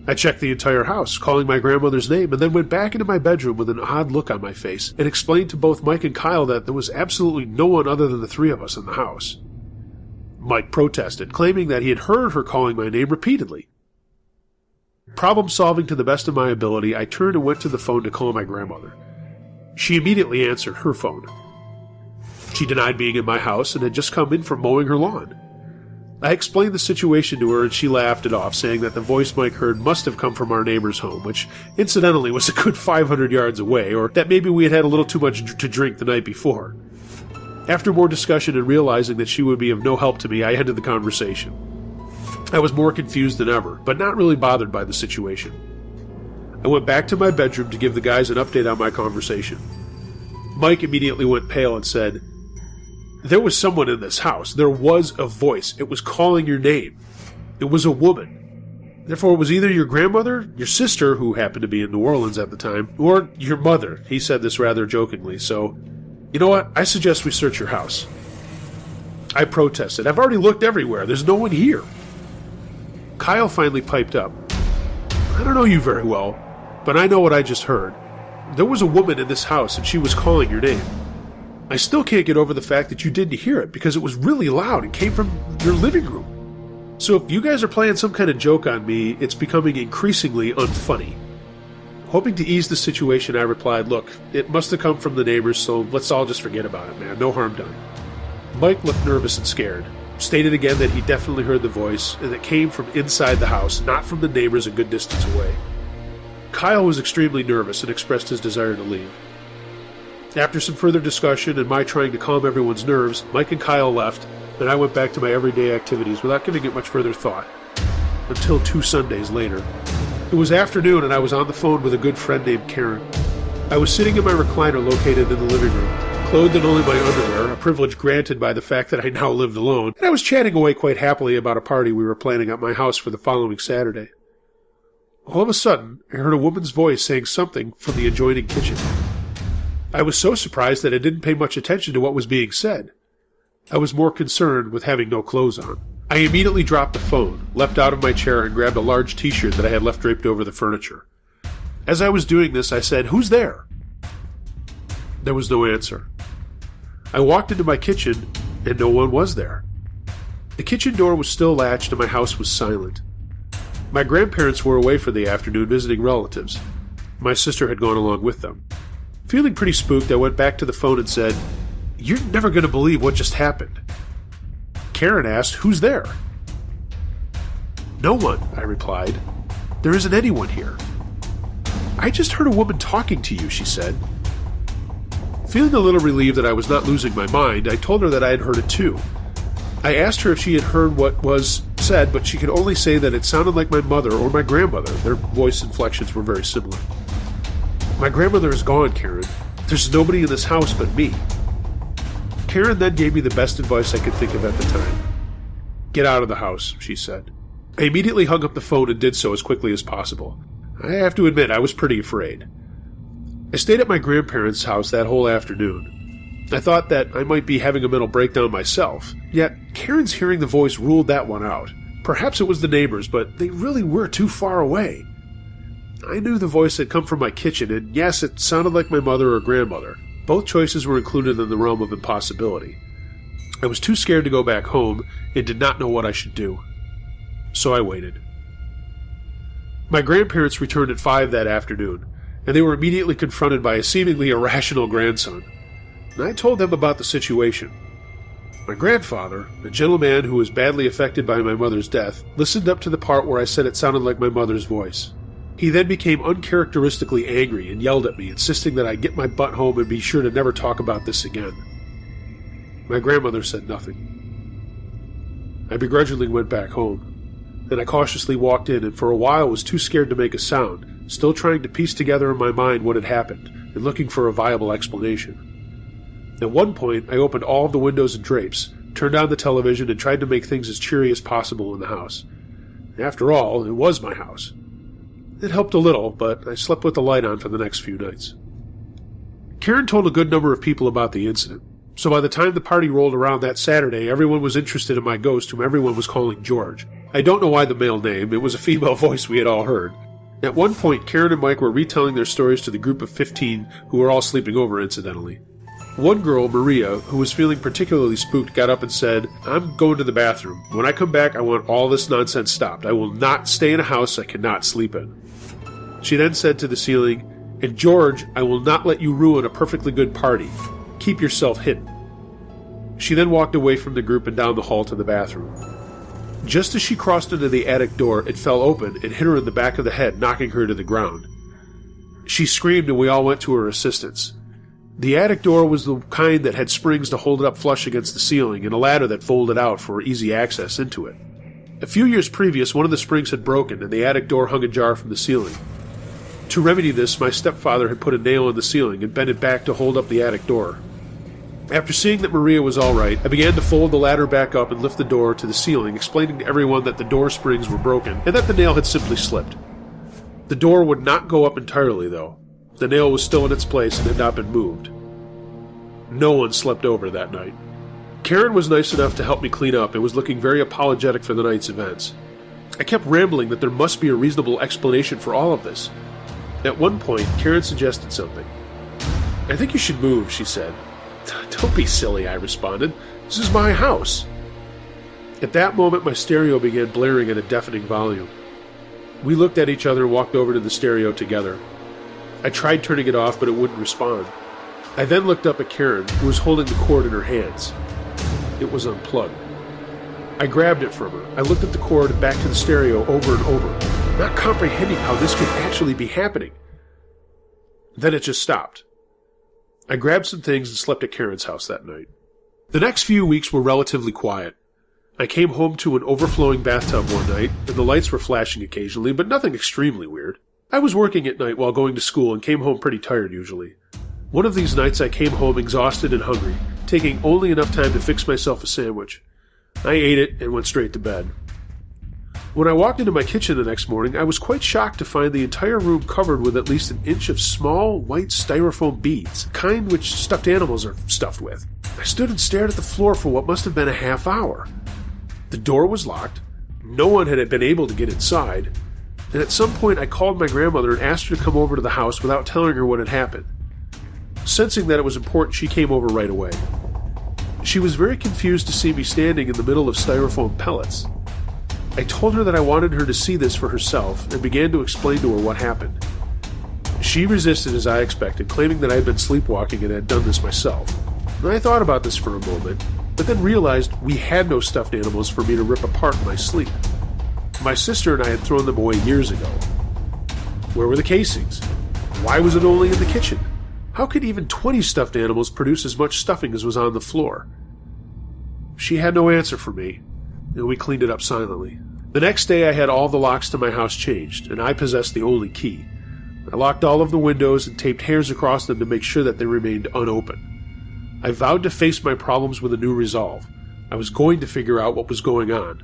I checked the entire house, calling my grandmother's name, and then went back into my bedroom with an odd look on my face and explained to both Mike and Kyle that there was absolutely no one other than the three of us in the house. Mike protested, claiming that he had heard her calling my name repeatedly. Problem solving to the best of my ability, I turned and went to the phone to call my grandmother. She immediately answered her phone. She denied being in my house and had just come in from mowing her lawn. I explained the situation to her and she laughed it off, saying that the voice Mike heard must have come from our neighbor's home, which incidentally was a good 500 yards away, or that maybe we had had a little too much to drink the night before. After more discussion and realizing that she would be of no help to me, I ended the conversation. I was more confused than ever, but not really bothered by the situation. I went back to my bedroom to give the guys an update on my conversation. Mike immediately went pale and said, "There was someone in this house. There was a voice. It was calling your name. It was a woman. Therefore, it was either your grandmother, your sister, who happened to be in New Orleans at the time, or your mother." He said this rather jokingly, so, "You know what? I suggest we search your house." I protested. "I've already looked everywhere. There's no one here." Kyle finally piped up. "I don't know you very well, but I know what I just heard. There was a woman in this house, and she was calling your name. I still can't get over the fact that you didn't hear it, because it was really loud and came from your living room. So if you guys are playing some kind of joke on me, it's becoming increasingly unfunny." Hoping to ease the situation, I replied, "Look, it must have come from the neighbors, so let's all just forget about it, man. No harm done." Mike looked nervous and scared, stated again that he definitely heard the voice, and it came from inside the house, not from the neighbors a good distance away. Kyle was extremely nervous and expressed his desire to leave. After some further discussion and my trying to calm everyone's nerves, Mike and Kyle left, and I went back to my everyday activities without giving it much further thought. Until 2 Sundays later. It was afternoon and I was on the phone with a good friend named Karen. I was sitting in my recliner located in the living room, clothed in only my underwear, a privilege granted by the fact that I now lived alone, and I was chatting away quite happily about a party we were planning at my house for the following Saturday. All of a sudden, I heard a woman's voice saying something from the adjoining kitchen. I was so surprised that I didn't pay much attention to what was being said. I was more concerned with having no clothes on. I immediately dropped the phone, leapt out of my chair, and grabbed a large t-shirt that I had left draped over the furniture. As I was doing this, I said, "Who's there?" There was no answer. I walked into my kitchen, and no one was there. The kitchen door was still latched, and my house was silent. My grandparents were away for the afternoon visiting relatives. My sister had gone along with them. Feeling pretty spooked, I went back to the phone and said, "You're never going to believe what just happened." Karen asked, "Who's there?" "No one," I replied. "There isn't anyone here." "I just heard a woman talking to you," she said. Feeling a little relieved that I was not losing my mind, I told her that I had heard it too. I asked her if she had heard what was said, but she could only say that it sounded like my mother or my grandmother. Their voice inflections were very similar. "My grandmother is gone, Karen. There's nobody in this house but me." Karen then gave me the best advice I could think of at the time. "Get out of the house," she said. I immediately hung up the phone and did so as quickly as possible. I have to admit, I was pretty afraid. I stayed at my grandparents' house that whole afternoon. I thought that I might be having a mental breakdown myself, yet Karen's hearing the voice ruled that one out. Perhaps it was the neighbors, but they really were too far away. I knew the voice had come from my kitchen, and yes, it sounded like my mother or grandmother. Both choices were included in the realm of impossibility. I was too scared to go back home and did not know what I should do. So I waited. My grandparents returned at 5 that afternoon, and they were immediately confronted by a seemingly irrational grandson. And I told them about the situation. My grandfather, a gentleman who was badly affected by my mother's death, listened up to the part where I said it sounded like my mother's voice. He then became uncharacteristically angry and yelled at me, insisting that I get my butt home and be sure to never talk about this again. My grandmother said nothing. I begrudgingly went back home. Then I cautiously walked in and for a while was too scared to make a sound, still trying to piece together in my mind what had happened and looking for a viable explanation. At one point, I opened all of the windows and drapes, turned on the television, and tried to make things as cheery as possible in the house. After all, it was my house. It helped a little, but I slept with the light on for the next few nights. Karen told a good number of people about the incident, so by the time the party rolled around that Saturday, everyone was interested in my ghost, whom everyone was calling George. I don't know why the male name, it was a female voice we had all heard. At one point, Karen and Mike were retelling their stories to the group of 15 who were all sleeping over incidentally. One girl, Maria, who was feeling particularly spooked, got up and said, "I'm going to the bathroom. When I come back, I want all this nonsense stopped. I will not stay in a house I cannot sleep in." She then said to the ceiling, "And George, I will not let you ruin a perfectly good party. Keep yourself hidden." She then walked away from the group and down the hall to the bathroom. Just as she crossed into the attic door, it fell open and hit her in the back of the head, knocking her to the ground. She screamed and we all went to her assistance. The attic door was the kind that had springs to hold it up flush against the ceiling and a ladder that folded out for easy access into it. A few years previous, one of the springs had broken and the attic door hung ajar from the ceiling. To remedy this, my stepfather had put a nail in the ceiling and bent it back to hold up the attic door. After seeing that Maria was all right, I began to fold the ladder back up and lift the door to the ceiling, explaining to everyone that the door springs were broken and that the nail had simply slipped. The door would not go up entirely, though. The nail was still in its place and had not been moved. No one slept over that night. Karen was nice enough to help me clean up and was looking very apologetic for the night's events. I kept rambling that there must be a reasonable explanation for all of this. At one point, Karen suggested something. "I think you should move," she said. "Don't be silly," I responded. "This is my house." At that moment, my stereo began blaring at a deafening volume. We looked at each other and walked over to the stereo together. I tried turning it off, but it wouldn't respond. I then looked up at Karen, who was holding the cord in her hands. It was unplugged. I grabbed it from her. I looked at the cord and back to the stereo over and over, not comprehending how this could actually be happening. Then it just stopped. I grabbed some things and slept at Karen's house that night. The next few weeks were relatively quiet. I came home to an overflowing bathtub one night, and the lights were flashing occasionally, but nothing extremely weird. I was working at night while going to school and came home pretty tired usually. One of these nights I came home exhausted and hungry, taking only enough time to fix myself a sandwich. I ate it and went straight to bed. When I walked into my kitchen the next morning, I was quite shocked to find the entire room covered with at least an inch of small, white styrofoam beads, kind which stuffed animals are stuffed with. I stood and stared at the floor for what must have been a half hour. The door was locked, no one had been able to get inside, and at some point I called my grandmother and asked her to come over to the house without telling her what had happened. Sensing that it was important, she came over right away. She was very confused to see me standing in the middle of styrofoam pellets. I told her that I wanted her to see this for herself and began to explain to her what happened. She resisted as I expected, claiming that I had been sleepwalking and had done this myself. And I thought about this for a moment, but then realized we had no stuffed animals for me to rip apart in my sleep. My sister and I had thrown them away years ago. Where were the casings? Why was it only in the kitchen? How could even 20 stuffed animals produce as much stuffing as was on the floor? She had no answer for me, and we cleaned it up silently. The next day I had all the locks to my house changed, and I possessed the only key. I locked all of the windows and taped hairs across them to make sure that they remained unopened. I vowed to face my problems with a new resolve. I was going to figure out what was going on.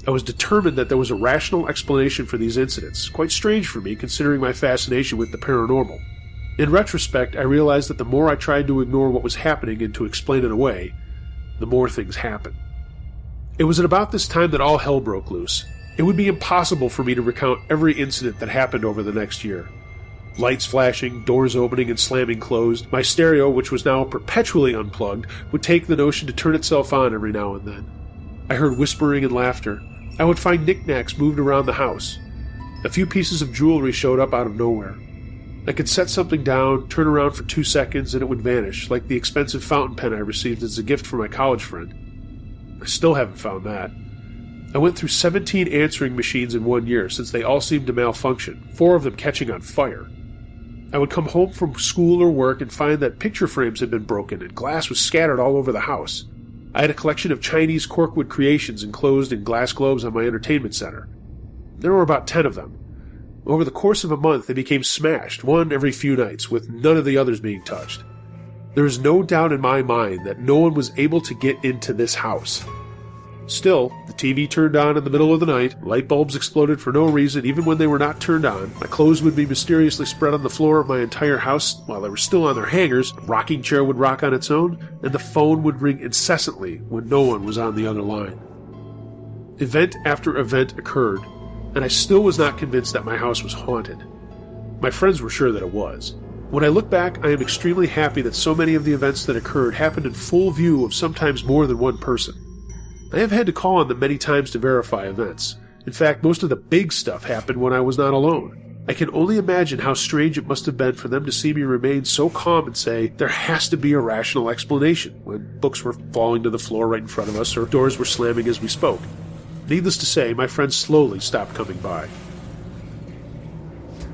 I was determined that there was a rational explanation for these incidents, quite strange for me considering my fascination with the paranormal. In retrospect, I realized that the more I tried to ignore what was happening and to explain it away, the more things happened. It was at about this time that all hell broke loose. It would be impossible for me to recount every incident that happened over the next year. Lights flashing, doors opening and slamming closed, my stereo, which was now perpetually unplugged, would take the notion to turn itself on every now and then. I heard whispering and laughter. I would find knickknacks moved around the house. A few pieces of jewelry showed up out of nowhere. I could set something down, turn around for 2 seconds, and it would vanish, like the expensive fountain pen I received as a gift from my college friend. I still haven't found that. I went through 17 answering machines in 1 year, since they all seemed to malfunction, 4 of them catching on fire. I would come home from school or work and find that picture frames had been broken and glass was scattered all over the house. I had a collection of Chinese corkwood creations enclosed in glass globes on my entertainment center. There were about 10 of them. Over the course of a month, they became smashed, one every few nights, with none of the others being touched. There is no doubt in my mind that no one was able to get into this house. Still, the TV turned on in the middle of the night, light bulbs exploded for no reason even when they were not turned on, my clothes would be mysteriously spread on the floor of my entire house while they were still on their hangers, a rocking chair would rock on its own, and the phone would ring incessantly when no one was on the other line. Event after event occurred, and I still was not convinced that my house was haunted. My friends were sure that it was. When I look back, I am extremely happy that so many of the events that occurred happened in full view of sometimes more than one person. I have had to call on them many times to verify events. In fact, most of the big stuff happened when I was not alone. I can only imagine how strange it must have been for them to see me remain so calm and say, there has to be a rational explanation, when books were falling to the floor right in front of us or doors were slamming as we spoke. Needless to say, my friends slowly stopped coming by.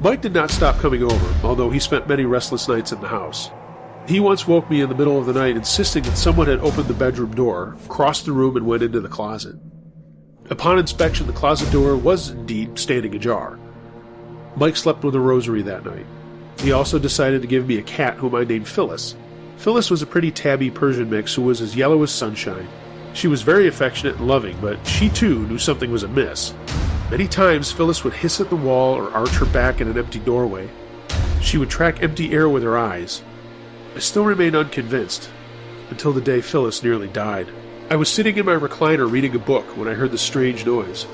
Mike did not stop coming over, although he spent many restless nights in the house. He once woke me in the middle of the night insisting that someone had opened the bedroom door, crossed the room, and went into the closet. Upon inspection, the closet door was indeed standing ajar. Mike slept with a rosary that night. He also decided to give me a cat whom I named Phyllis. Phyllis was a pretty tabby Persian mix who was as yellow as sunshine. She was very affectionate and loving, but she too knew something was amiss. Many times Phyllis would hiss at the wall or arch her back in an empty doorway. She would track empty air with her eyes. I still remained unconvinced, until the day Phyllis nearly died. I was sitting in my recliner reading a book when I heard the strange noise.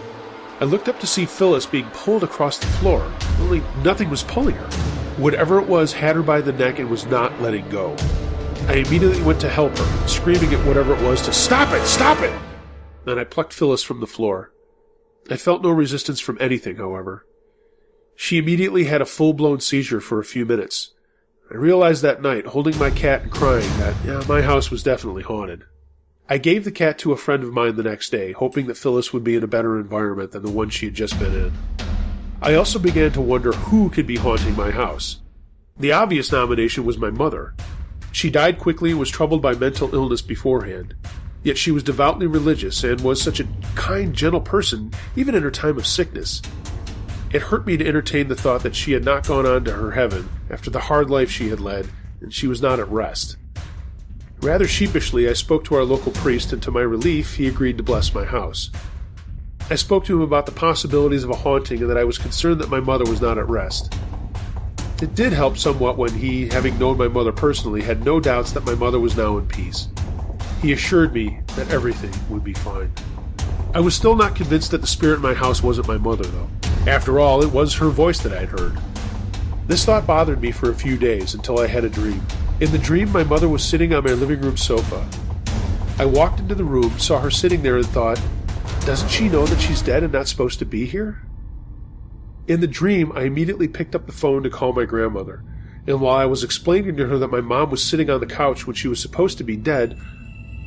I looked up to see Phyllis being pulled across the floor, only nothing was pulling her. Whatever it was had her by the neck and was not letting go. I immediately went to help her, screaming at whatever it was to stop it, stop it! Then I plucked Phyllis from the floor. I felt no resistance from anything, however. She immediately had a full-blown seizure for a few minutes. I realized that night, holding my cat and crying, that my house was definitely haunted. I gave the cat to a friend of mine the next day, hoping that Phyllis would be in a better environment than the one she had just been in. I also began to wonder who could be haunting my house. The obvious nomination was my mother. She died quickly and was troubled by mental illness beforehand. Yet she was devoutly religious and was such a kind, gentle person, even in her time of sickness. It hurt me to entertain the thought that she had not gone on to her heaven after the hard life she had led, and she was not at rest. Rather sheepishly, I spoke to our local priest, and to my relief, he agreed to bless my house. I spoke to him about the possibilities of a haunting and that I was concerned that my mother was not at rest. It did help somewhat when he, having known my mother personally, had no doubts that my mother was now in peace. He assured me that everything would be fine. I was still not convinced that the spirit in my house wasn't my mother, though. After all, it was her voice that I'd heard. This thought bothered me for a few days until I had a dream. In the dream, my mother was sitting on my living room sofa. I walked into the room, saw her sitting there, and thought, doesn't she know that she's dead and not supposed to be here? In the dream, I immediately picked up the phone to call my grandmother, and while I was explaining to her that my mom was sitting on the couch when she was supposed to be dead,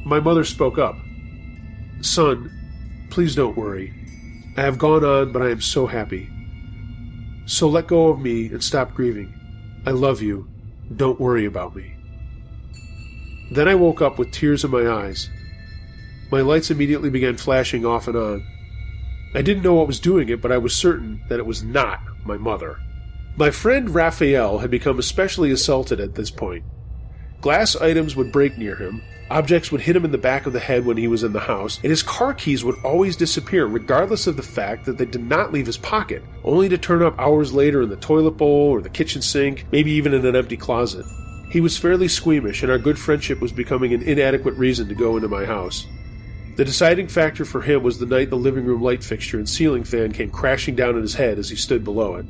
my mother spoke up. Son, please don't worry. I have gone on, but I am so happy. So let go of me and stop grieving. I love you. Don't worry about me. Then I woke up with tears in my eyes. My lights immediately began flashing off and on. I didn't know what was doing it, but I was certain that it was not my mother. My friend Raphael had become especially assaulted at this point. Glass items would break near him, objects would hit him in the back of the head when he was in the house, and his car keys would always disappear regardless of the fact that they did not leave his pocket, only to turn up hours later in the toilet bowl or the kitchen sink, maybe even in an empty closet. He was fairly squeamish, and our good friendship was becoming an inadequate reason to go into my house. The deciding factor for him was the night the living room light fixture and ceiling fan came crashing down on his head as he stood below it.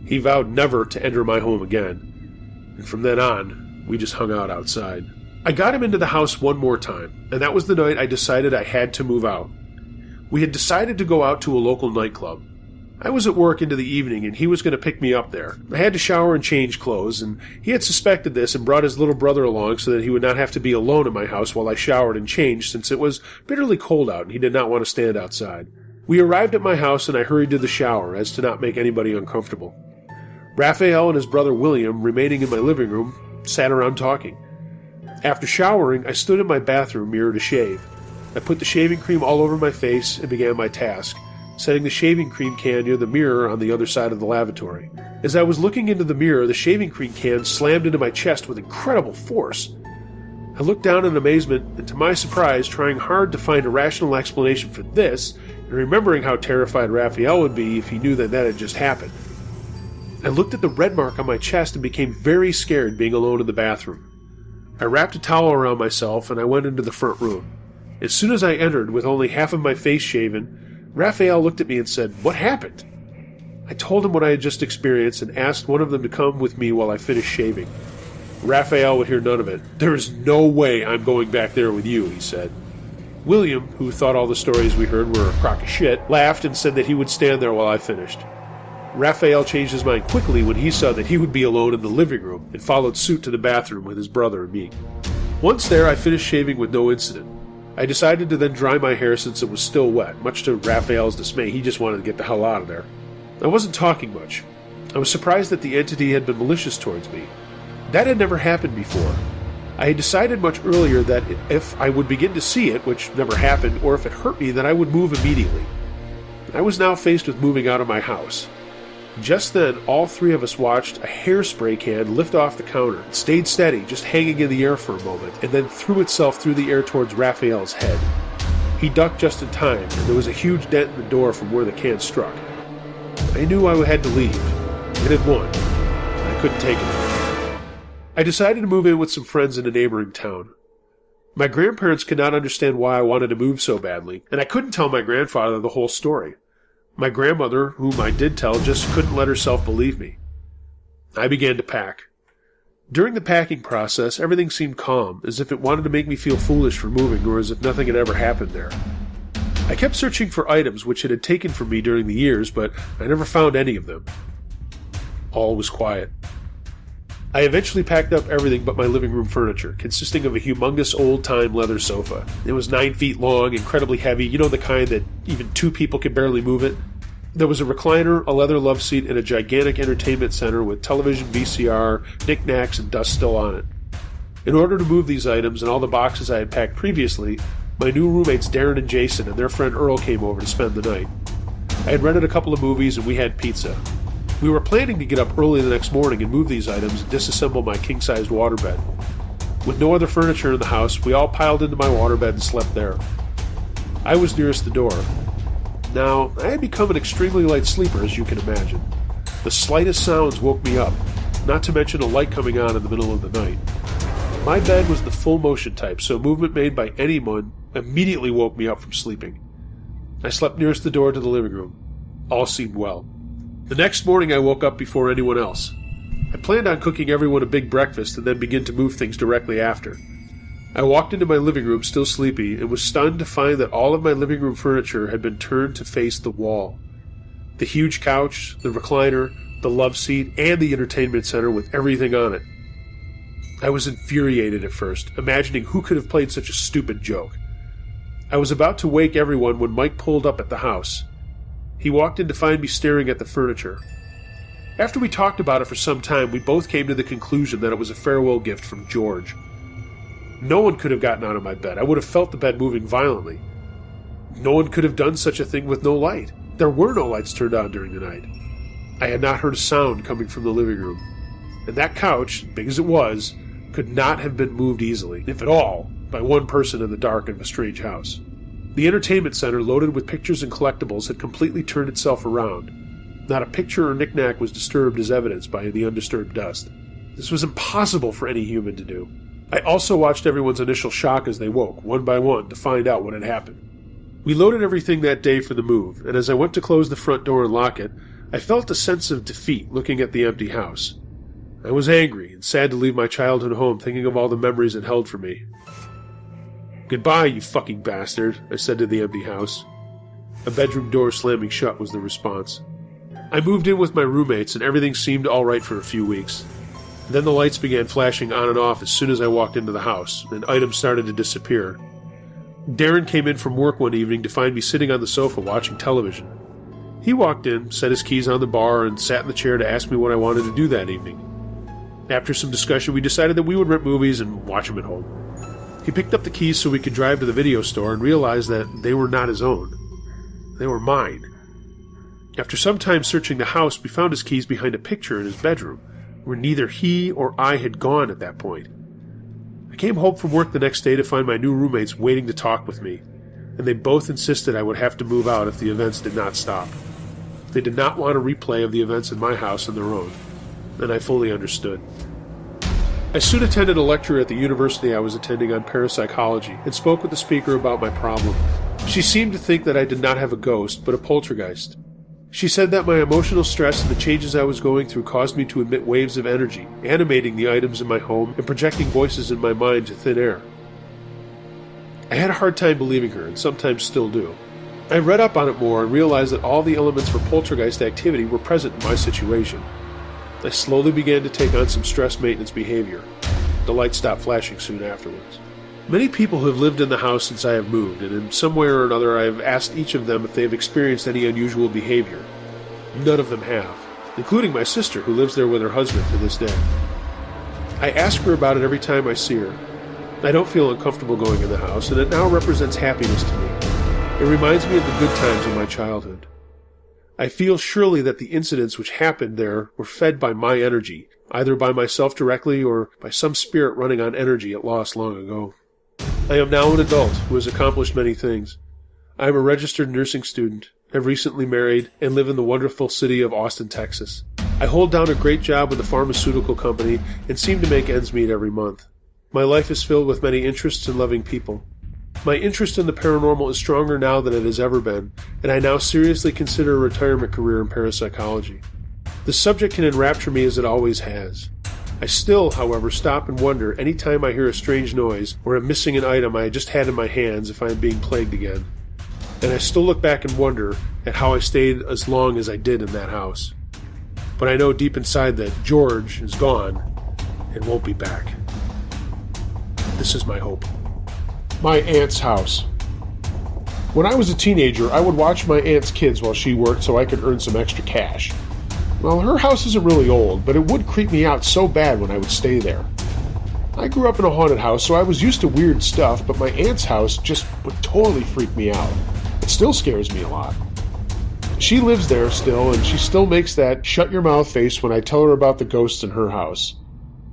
He vowed never to enter my home again, and from then on, we just hung out outside. I got him into the house one more time, and that was the night I decided I had to move out. We had decided to go out to a local nightclub. I was at work into the evening, and he was going to pick me up there. I had to shower and change clothes, and he had suspected this and brought his little brother along so that he would not have to be alone in my house while I showered and changed, since it was bitterly cold out and he did not want to stand outside. We arrived at my house, and I hurried to the shower, as to not make anybody uncomfortable. Raphael and his brother William, remaining in my living room, sat around talking. After showering, I stood in my bathroom mirror to shave. I put the shaving cream all over my face and began my task, setting the shaving cream can near the mirror on the other side of the lavatory. As I was looking into the mirror, the shaving cream can slammed into my chest with incredible force. I looked down in amazement, and to my surprise, trying hard to find a rational explanation for this, and remembering how terrified Raphael would be if he knew that had just happened. I looked at the red mark on my chest and became very scared being alone in the bathroom. I wrapped a towel around myself, and I went into the front room. As soon as I entered, with only half of my face shaven, Raphael looked at me and said, "What happened?" I told him what I had just experienced and asked one of them to come with me while I finished shaving. Raphael would hear none of it. "There is no way I'm going back there with you," he said. William, who thought all the stories we heard were a crock of shit, laughed and said that he would stand there while I finished. Raphael changed his mind quickly when he saw that he would be alone in the living room and followed suit to the bathroom with his brother and me. Once there, I finished shaving with no incident. I decided to then dry my hair since it was still wet. Much to Raphael's dismay, he just wanted to get the hell out of there. I wasn't talking much. I was surprised that the entity had been malicious towards me. That had never happened before. I had decided much earlier that if I would begin to see it, which never happened, or if it hurt me, then I would move immediately. I was now faced with moving out of my house. Just then, all three of us watched a hairspray can lift off the counter. It stayed steady, just hanging in the air for a moment, and then threw itself through the air towards Raphael's head. He ducked just in time, and there was a huge dent in the door from where the can struck. I knew I had to leave. It had won. I couldn't take it anymore. I decided to move in with some friends in a neighboring town. My grandparents could not understand why I wanted to move so badly, and I couldn't tell my grandfather the whole story. My grandmother, whom I did tell, just couldn't let herself believe me. I began to pack. During the packing process, everything seemed calm, as if it wanted to make me feel foolish for moving, or as if nothing had ever happened there. I kept searching for items which it had taken from me during the years, but I never found any of them. All was quiet. I eventually packed up everything but my living room furniture, consisting of a humongous old-time leather sofa. It was 9 feet long, incredibly heavy, you know, the kind that even two people could barely move it. There was a recliner, a leather love seat, and a gigantic entertainment center with television, VCR, knickknacks, and dust still on it. In order to move these items and all the boxes I had packed previously, my new roommates Darren and Jason and their friend Earl came over to spend the night. I had rented a couple of movies and we had pizza. We were planning to get up early the next morning and move these items and disassemble my king-sized waterbed. With no other furniture in the house, we all piled into my waterbed and slept there. I was nearest the door. Now, I had become an extremely light sleeper, as you can imagine. The slightest sounds woke me up, not to mention a light coming on in the middle of the night. My bed was the full motion type, so movement made by anyone immediately woke me up from sleeping. I slept nearest the door to the living room. All seemed well. The next morning I woke up before anyone else. I planned on cooking everyone a big breakfast and then begin to move things directly after. I walked into my living room still sleepy and was stunned to find that all of my living room furniture had been turned to face the wall. The huge couch, the recliner, the love seat, and the entertainment center with everything on it. I was infuriated at first, imagining who could have played such a stupid joke. I was about to wake everyone when Mike pulled up at the house. He walked in to find me staring at the furniture. After we talked about it for some time, we both came to the conclusion that it was a farewell gift from George. No one could have gotten out of my bed. I would have felt the bed moving violently. No one could have done such a thing with no light. There were no lights turned on during the night. I had not heard a sound coming from the living room. And that couch, big as it was, could not have been moved easily, if at all, by one person in the dark of a strange house. The entertainment center, loaded with pictures and collectibles, had completely turned itself around. Not a picture or knickknack was disturbed as evidenced by the undisturbed dust. This was impossible for any human to do. I also watched everyone's initial shock as they woke, one by one, to find out what had happened. We loaded everything that day for the move, and as I went to close the front door and lock it, I felt a sense of defeat looking at the empty house. I was angry and sad to leave my childhood home, thinking of all the memories it held for me. "Goodbye, you fucking bastard," I said to the empty house. A bedroom door slamming shut was the response. I moved in with my roommates, and everything seemed all right for a few weeks. Then the lights began flashing on and off as soon as I walked into the house, and items started to disappear. Darren came in from work one evening to find me sitting on the sofa watching television. He walked in, set his keys on the bar, and sat in the chair to ask me what I wanted to do that evening. After some discussion, we decided that we would rent movies and watch them at home. He picked up the keys so we could drive to the video store and realized that they were not his own. They were mine. After some time searching the house, we found his keys behind a picture in his bedroom, where neither he or I had gone at that point. I came home from work the next day to find my new roommates waiting to talk with me, and they both insisted I would have to move out if the events did not stop. They did not want a replay of the events in my house and their own, and I fully understood. I soon attended a lecture at the university I was attending on parapsychology and spoke with the speaker about my problem. She seemed to think that I did not have a ghost, but a poltergeist. She said that my emotional stress and the changes I was going through caused me to emit waves of energy, animating the items in my home and projecting voices in my mind to thin air. I had a hard time believing her, and sometimes still do. I read up on it more and realized that all the elements for poltergeist activity were present in my situation. I slowly began to take on some stress maintenance behavior. The lights stopped flashing soon afterwards. Many people have lived in the house since I have moved, and in some way or another I have asked each of them if they have experienced any unusual behavior. None of them have, including my sister, who lives there with her husband to this day. I ask her about it every time I see her. I don't feel uncomfortable going in the house, and it now represents happiness to me. It reminds me of the good times of my childhood. I feel surely that the incidents which happened there were fed by my energy, either by myself directly or by some spirit running on energy it lost long ago. I am now an adult who has accomplished many things. I am a registered nursing student, have recently married, and live in the wonderful city of Austin, Texas. I hold down a great job with a pharmaceutical company and seem to make ends meet every month. My life is filled with many interests and loving people. My interest in the paranormal is stronger now than it has ever been, and I now seriously consider a retirement career in parapsychology. The subject can enrapture me as it always has. I still, however, stop and wonder any time I hear a strange noise or am missing an item I just had in my hands if I am being plagued again. And I still look back and wonder at how I stayed as long as I did in that house. But I know deep inside that George is gone and won't be back. This is my hope. My aunt's house. When I was a teenager, I would watch my aunt's kids while she worked so I could earn some extra cash. Well, her house isn't really old, but it would creep me out so bad when I would stay there. I grew up in a haunted house, so I was used to weird stuff, but my aunt's house just would totally freak me out. It still scares me a lot. She lives there still, and she still makes that shut-your-mouth face when I tell her about the ghosts in her house.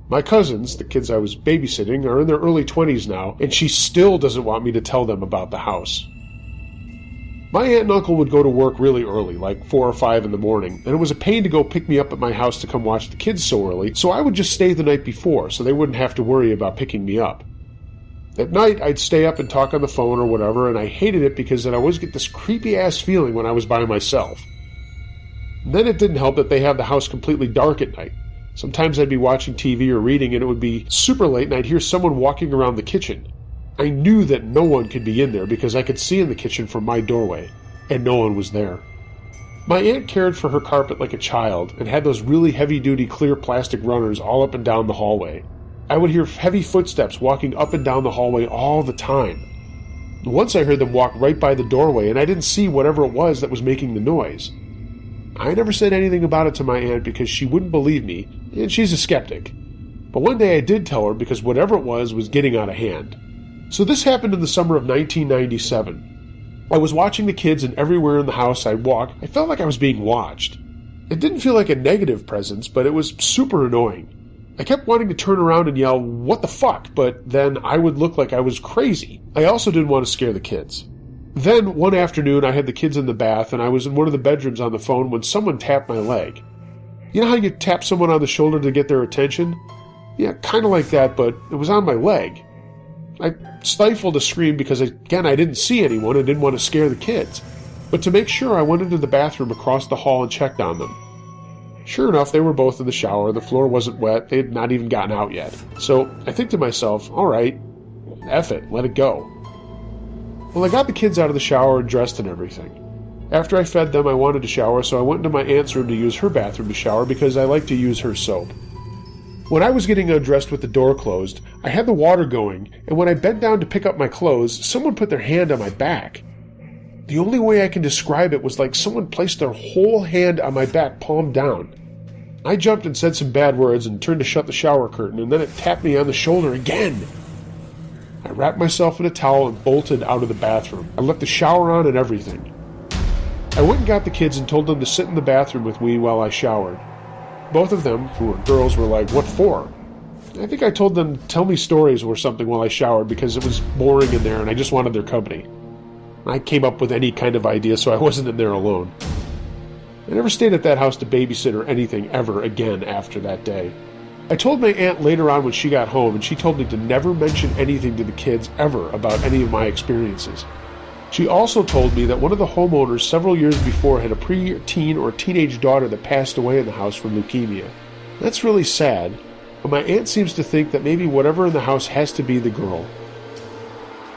My cousins, the kids I was babysitting, are in their early 20s now, and she still doesn't want me to tell them about the house. My aunt and uncle would go to work really early, like 4 or 5 in the morning, and it was a pain to go pick me up at my house to come watch the kids so early, so I would just stay the night before, so they wouldn't have to worry about picking me up. At night, I'd stay up and talk on the phone or whatever, and I hated it because I'd always get this creepy-ass feeling when I was by myself. And then it didn't help that they have the house completely dark at night. Sometimes I'd be watching TV or reading, and it would be super late, and I'd hear someone walking around the kitchen. I knew that no one could be in there because I could see in the kitchen from my doorway, and no one was there. My aunt cared for her carpet like a child and had those really heavy-duty clear plastic runners all up and down the hallway. I would hear heavy footsteps walking up and down the hallway all the time. Once I heard them walk right by the doorway, and I didn't see whatever it was that was making the noise. I never said anything about it to my aunt because she wouldn't believe me, and she's a skeptic. But one day I did tell her because whatever it was getting out of hand. So this happened in the summer of 1997. I was watching the kids, and everywhere in the house I'd walk, I felt like I was being watched. It didn't feel like a negative presence, but it was super annoying. I kept wanting to turn around and yell, "What the fuck?" but then I would look like I was crazy. I also didn't want to scare the kids. Then, one afternoon, I had the kids in the bath, and I was in one of the bedrooms on the phone when someone tapped my leg. You know how you tap someone on the shoulder to get their attention? Yeah, kind of like that, but it was on my leg. I stifled a scream because, again, I didn't see anyone and didn't want to scare the kids. But to make sure, I went into the bathroom across the hall and checked on them. Sure enough, they were both in the shower. The floor wasn't wet. They had not even gotten out yet. So I think to myself, all right, F it, let it go. Well, I got the kids out of the shower and dressed and everything. After I fed them, I wanted to shower, so I went into my aunt's room to use her bathroom to shower because I like to use her soap. When I was getting undressed with the door closed, I had the water going, and when I bent down to pick up my clothes, someone put their hand on my back. The only way I can describe it was like someone placed their whole hand on my back, palm down. I jumped and said some bad words and turned to shut the shower curtain, and then it tapped me on the shoulder again. I wrapped myself in a towel and bolted out of the bathroom. I left the shower on and everything. I went and got the kids and told them to sit in the bathroom with me while I showered. Both of them, who were girls, were like, "What for?" I think I told them to tell me stories or something while I showered because it was boring in there and I just wanted their company. I came up with any kind of idea so I wasn't in there alone. I never stayed at that house to babysit or anything ever again after that day. I told my aunt later on when she got home, and she told me to never mention anything to the kids ever about any of my experiences. She also told me that one of the homeowners several years before had a pre-teen or teenage daughter that passed away in the house from leukemia. That's really sad, but my aunt seems to think that maybe whatever in the house has to be the girl.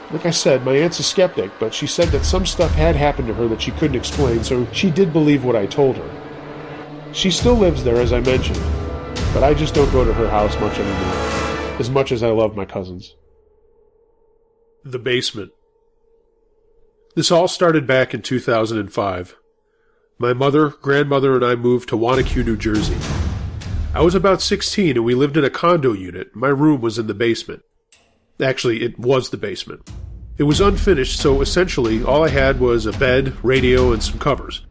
Like I said, my aunt's a skeptic, but she said that some stuff had happened to her that she couldn't explain, so she did believe what I told her. She still lives there, as I mentioned, but I just don't go to her house much anymore, as much as I love my cousins. The basement. This all started back in 2005. My mother, grandmother, and I moved to Wanacue, New Jersey. I was about 16 and we lived in a condo unit. My room was in the basement. Actually, it was the basement. It was unfinished, so essentially all I had was a bed, radio, and some covers.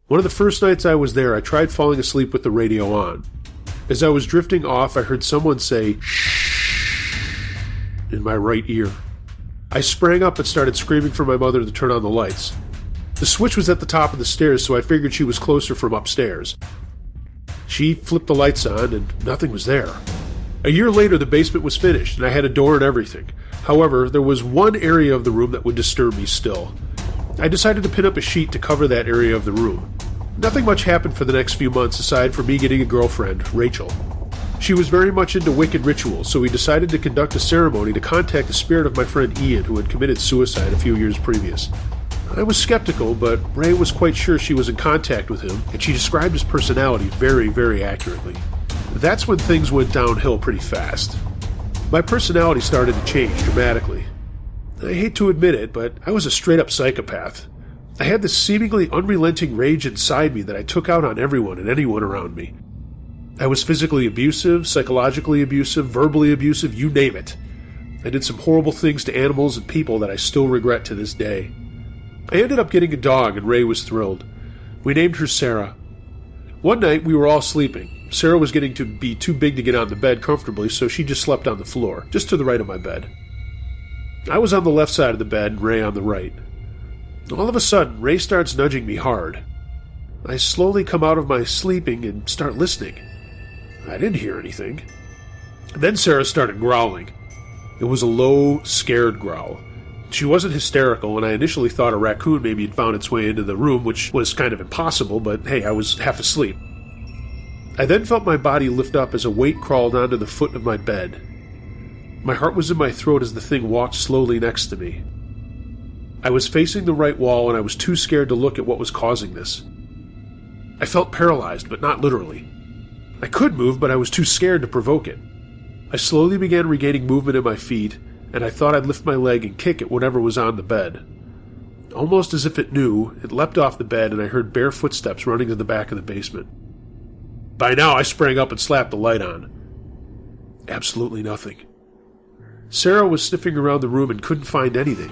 One of the first nights I was there, I tried falling asleep with the radio on. As I was drifting off, I heard someone say, "Shh," in my right ear. I sprang up and started screaming for my mother to turn on the lights. The switch was at the top of the stairs, so I figured she was closer from upstairs. She flipped the lights on, and nothing was there. A year later, the basement was finished, and I had a door and everything. However, there was one area of the room that would disturb me still. I decided to pin up a sheet to cover that area of the room. Nothing much happened for the next few months aside from me getting a girlfriend, Rachel. She was very much into Wiccan rituals, so we decided to conduct a ceremony to contact the spirit of my friend Ian, who had committed suicide a few years previous. I was skeptical, but Ray was quite sure she was in contact with him, and she described his personality very, very accurately. That's when things went downhill pretty fast. My personality started to change dramatically. I hate to admit it, but I was a straight-up psychopath. I had this seemingly unrelenting rage inside me that I took out on everyone and anyone around me. I was physically abusive, psychologically abusive, verbally abusive, you name it. I did some horrible things to animals and people that I still regret to this day. I ended up getting a dog, and Ray was thrilled. We named her Sarah. One night, we were all sleeping. Sarah was getting to be too big to get on the bed comfortably, so she just slept on the floor, just to the right of my bed. I was on the left side of the bed, and Ray on the right. All of a sudden, Ray starts nudging me hard. I slowly come out of my sleeping and start listening. I didn't hear anything. Then Sarah started growling. It was a low, scared growl. She wasn't hysterical, and I initially thought a raccoon maybe had found its way into the room, which was kind of impossible, but hey, I was half asleep. I then felt my body lift up as a weight crawled onto the foot of my bed. My heart was in my throat as the thing walked slowly next to me. I was facing the right wall, and I was too scared to look at what was causing this. I felt paralyzed, but not literally. I could move, but I was too scared to provoke it. I slowly began regaining movement in my feet, and I thought I'd lift my leg and kick at whatever was on the bed. Almost as if it knew, it leapt off the bed, and I heard bare footsteps running to the back of the basement. By now, I sprang up and slapped the light on. Absolutely nothing. Sarah was sniffing around the room and couldn't find anything.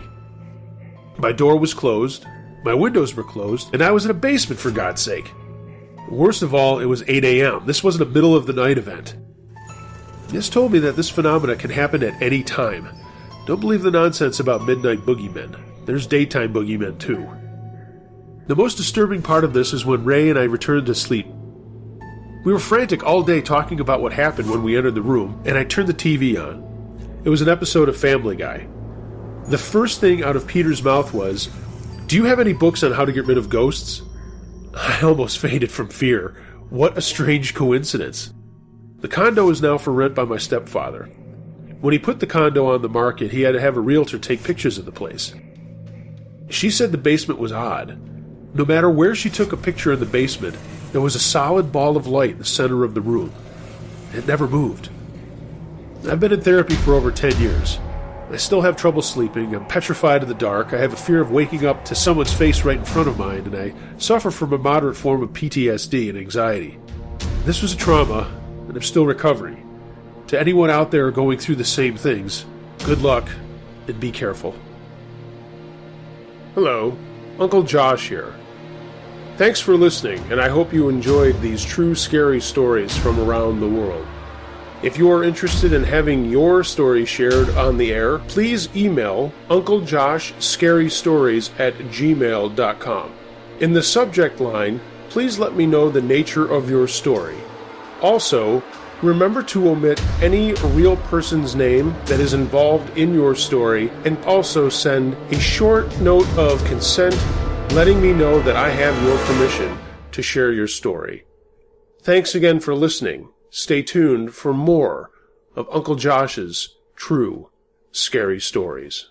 My door was closed, my windows were closed, and I was in a basement, for God's sake. Worst of all, it was 8 a.m. This wasn't a middle-of-the-night event. This told me that this phenomena can happen at any time. Don't believe the nonsense about midnight boogeymen. There's daytime boogeymen, too. The most disturbing part of this is when Ray and I returned to sleep. We were frantic all day talking about what happened when we entered the room, and I turned the TV on. It was an episode of Family Guy. The first thing out of Peter's mouth was, "Do you have any books on how to get rid of ghosts?" I almost fainted from fear. What a strange coincidence. The condo is now for rent by my stepfather. When he put the condo on the market, he had to have a realtor take pictures of the place. She said the basement was odd. No matter where she took a picture in the basement, there was a solid ball of light in the center of the room. It never moved. I've been in therapy for over 10 years. I still have trouble sleeping, I'm petrified in the dark, I have a fear of waking up to someone's face right in front of mine, and I suffer from a moderate form of PTSD and anxiety. This was a trauma, and I'm still recovering. To anyone out there going through the same things, good luck, and be careful. Hello, Uncle Josh here. Thanks for listening, and I hope you enjoyed these true scary stories from around the world. If you are interested in having your story shared on the air, please email unclejoshscarystories@gmail.com. In the subject line, please let me know the nature of your story. Also, remember to omit any real person's name that is involved in your story, and also send a short note of consent letting me know that I have your permission to share your story. Thanks again for listening. Stay tuned for more of Uncle Josh's true scary stories.